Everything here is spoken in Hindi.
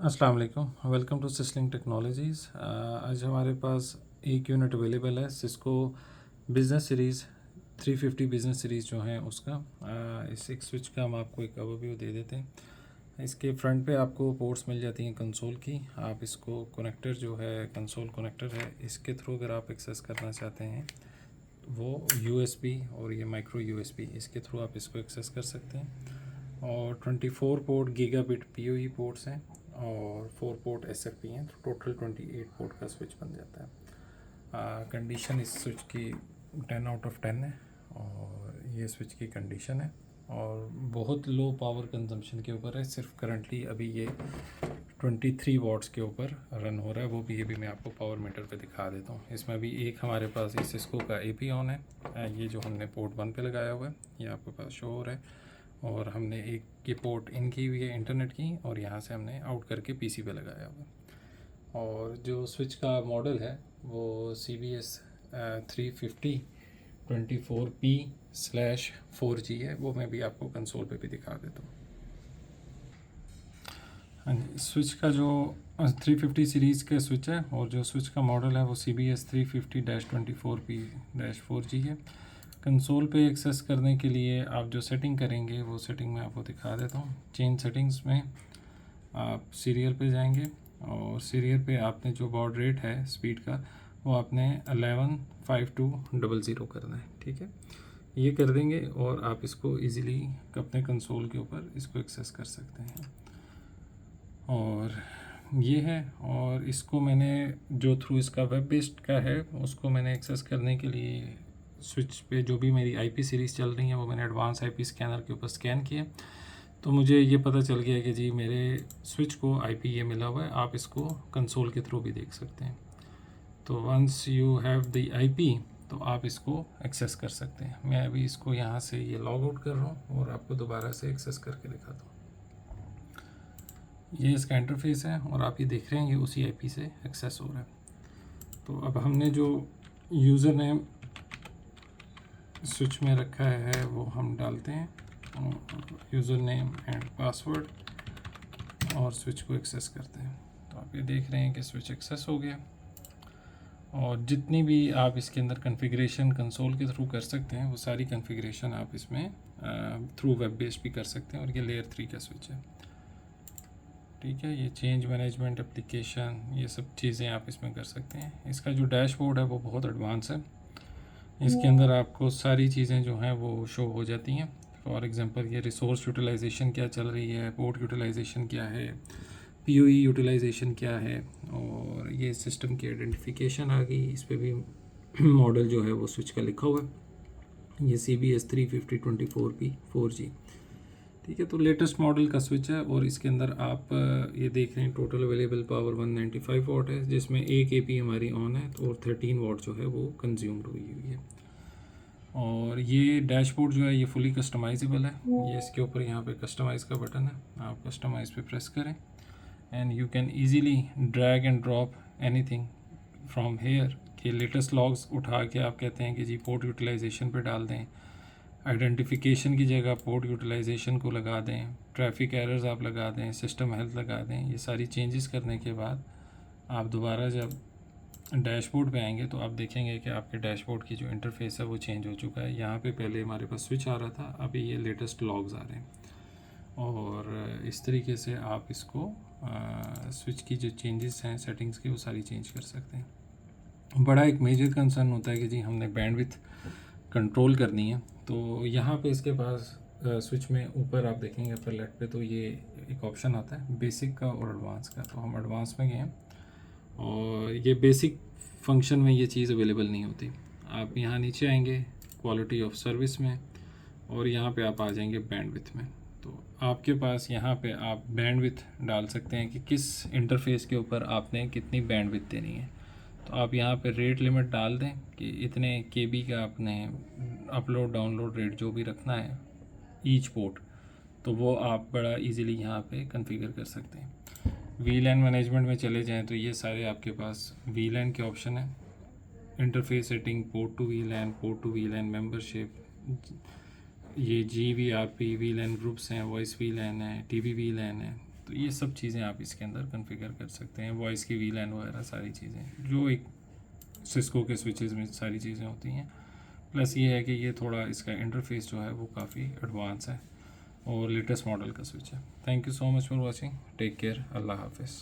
अस्सलाम वालेकुम, वेलकम टू सिस्लिंग टेक्नोलॉजीज़। आज हमारे पास एक यूनिट अवेलेबल है Cisco business series 350 business series जो है उसका। इस एक स्विच का हम आपको एक ओवरव्यू दे देते हैं। इसके फ्रंट पे आपको पोर्ट्स मिल जाती हैं कंसोल की। आप इसको कनेक्टर जो है कंसोल कनेक्टर है, इसके थ्रू अगर आप एक्सेस करना चाहते हैं वो USB और ये माइक्रो USB, इसके थ्रू आप इसको एक्सेस कर सकते हैं। और 24 पोर्ट गीगाबिट PoE पोर्ट्स हैं और 4 पोर्ट SFP हैं, तो टोटल 28 पोर्ट का स्विच बन जाता है। कंडीशन इस स्विच की 10 आउट ऑफ 10 है और ये स्विच की कंडीशन है और बहुत लो पावर कंजम्पशन के ऊपर है। सिर्फ करंटली अभी ये 23 वॉट्स के ऊपर रन हो रहा है, वो भी ये भी मैं आपको पावर मीटर पे दिखा देता हूँ। इसमें अभी एक हमारे पास इस सिस्को का AP ऑन है, ये जो हमने पोर्ट 1 पे लगाया हुआ है ये आपके पास शो हो रहा है। और हमने एक ये पोर्ट इन की हुई है इंटरनेट की और यहाँ से हमने आउट करके PC पे लगाया हुआ है। और जो स्विच का मॉडल है वो CBS 350 24P/4G है, वो मैं भी आपको कंसोल पे भी दिखा देता हूँ। हाँ जी, स्विच का जो 350 सीरीज़ का स्विच है और जो स्विच का मॉडल है वो CBS 350-24P-4G है। कंसोल पे एक्सेस करने के लिए आप जो सेटिंग करेंगे वो सेटिंग मैं आपको दिखा देता हूँ। चेंज सेटिंग्स में आप सीरियल पे जाएंगे और सीरियल पे आपने जो बॉड रेट है स्पीड का वो आपने 115200 करना है, ठीक है। ये कर देंगे और आप इसको इजीली अपने कंसोल के ऊपर इसको एक्सेस कर सकते हैं। और ये है, और इसको मैंने जो थ्रू इसका वेब बेस्ड का है उसको मैंने एक्सेस करने के लिए स्विच पे जो भी मेरी IP सीरीज़ चल रही है वो मैंने एडवांस IP स्कैनर के ऊपर स्कैन किया, तो मुझे ये पता चल गया कि जी मेरे स्विच को IP ये मिला हुआ है। आप इसको कंसोल के थ्रू भी देख सकते हैं। तो once you have the IP तो आप इसको एक्सेस कर सकते हैं। मैं अभी इसको यहाँ से ये लॉग आउट कर रहा हूँ और आपको दोबारा से एक्सेस करके दिखाता हूँ। ये इसका इंटरफेस है और आप ये देख रहे हैं ये उसी IP से एक्सेस हो रहा है। तो अब हमने जो यूज़र नेम स्विच में रखा है वो हम डालते हैं, यूज़र नेम एंड पासवर्ड, और स्विच को एक्सेस करते हैं। तो आप ये देख रहे हैं कि स्विच एक्सेस हो गया। और जितनी भी आप इसके अंदर कॉन्फ़िगरेशन कंसोल के थ्रू कर सकते हैं वो सारी कॉन्फ़िगरेशन आप इसमें थ्रू वेब बेस्ड भी कर सकते हैं। और ये लेयर 3 का स्विच है, ठीक है। ये चेंज मैनेजमेंट एप्लीकेशन ये सब चीज़ें आप इसमें कर सकते हैं। इसका जो डैशबोर्ड है वो बहुत एडवांस है, इसके अंदर आपको सारी चीज़ें जो हैं वो शो हो जाती हैं। फॉर एग्जांपल ये रिसोर्स यूटिलाइजेशन क्या चल रही है, पोर्ट यूटिलाइजेशन क्या है, PoE यूटिलाइजेशन क्या है, और ये सिस्टम की आइडेंटिफिकेशन आ गई। इस पर भी मॉडल जो है वो स्विच का लिखा हुआ है, ये CBS 350-24P-4G, ठीक है। तो लेटेस्ट मॉडल का स्विच है और इसके अंदर आप ये देख रहे हैं टोटल अवेलेबल पावर 195 वॉट है, जिसमें एक AP हमारी ऑन है और 13 वॉट जो है वो कंज्यूम्ड हुई है। और ये डैशबोर्ड जो है ये फुली कस्टमाइजेबल है। ये इसके ऊपर यहाँ पे कस्टमाइज़ का बटन है, आप कस्टमाइज़ पे प्रेस करें and you can easily drag and drop anything from here. कि लेटेस्ट लॉग्स उठा के आप कहते हैं कि जी पोर्ट यूटिलाइजेशन पे डाल दें, आइडेंटिफिकेशन की जगह पोर्ट यूटिलाइजेशन को लगा दें, ट्रैफिक एरर्स आप लगा दें, सिस्टम हेल्थ लगा दें। ये सारी चेंजेस करने के बाद आप दोबारा जब डैशबोर्ड पे आएंगे तो आप देखेंगे कि आपके डैशबोर्ड की जो इंटरफेस है वो चेंज हो चुका है। यहाँ पे पहले हमारे पास स्विच आ रहा था, अभी ये लेटेस्ट लॉग्स आ रहे हैं। और इस तरीके से आप इसको स्विच की जो चेंजेस हैं सेटिंग्स की वो सारी चेंज कर सकते हैं। बड़ा एक मेजर कंसर्न होता है कि जी हमने बैंडविड्थ कंट्रोल करनी है, तो यहाँ पे इसके पास स्विच में ऊपर आप देखेंगे अपर लेफ्ट पे, तो ये एक ऑप्शन आता है बेसिक का और एडवांस का। तो हम एडवांस में गए हैं और ये बेसिक फंक्शन में ये चीज़ अवेलेबल नहीं होती। आप यहाँ नीचे आएंगे क्वालिटी ऑफ सर्विस में और यहाँ पे आप आ जाएंगे बैंडविड्थ में। तो आपके पास यहाँ पे आप बैंडविड्थ डाल सकते हैं कि किस इंटरफेस के ऊपर आपने कितनी बैंडविड्थ देनी है। तो आप यहाँ पे रेट लिमिट डाल दें कि इतने KB का आपने अपलोड डाउनलोड रेट जो भी रखना है ईच पोर्ट, तो वो आप बड़ा इजीली यहाँ पे कॉन्फ़िगर कर सकते हैं। VLAN मैनेजमेंट में चले जाएं तो ये सारे आपके पास VLAN के ऑप्शन है, interface setting, port to VLAN membership, ये GVRP VLAN ग्रुप्स हैं, वॉइस VLAN है, TV VLAN है। तो तो ये सब चीज़ें आप इसके अंदर कॉन्फ़िगर कर सकते हैं, वॉइस की वीलैन वगैरह सारी चीज़ें जो एक सिस्को के स्विचेस में सारी चीज़ें होती हैं। प्लस ये है कि ये थोड़ा इसका इंटरफेस जो है वो काफ़ी एडवांस है और लेटेस्ट मॉडल का स्विच है। Thank you so much for watching, take care, अल्लाह हाफिज़।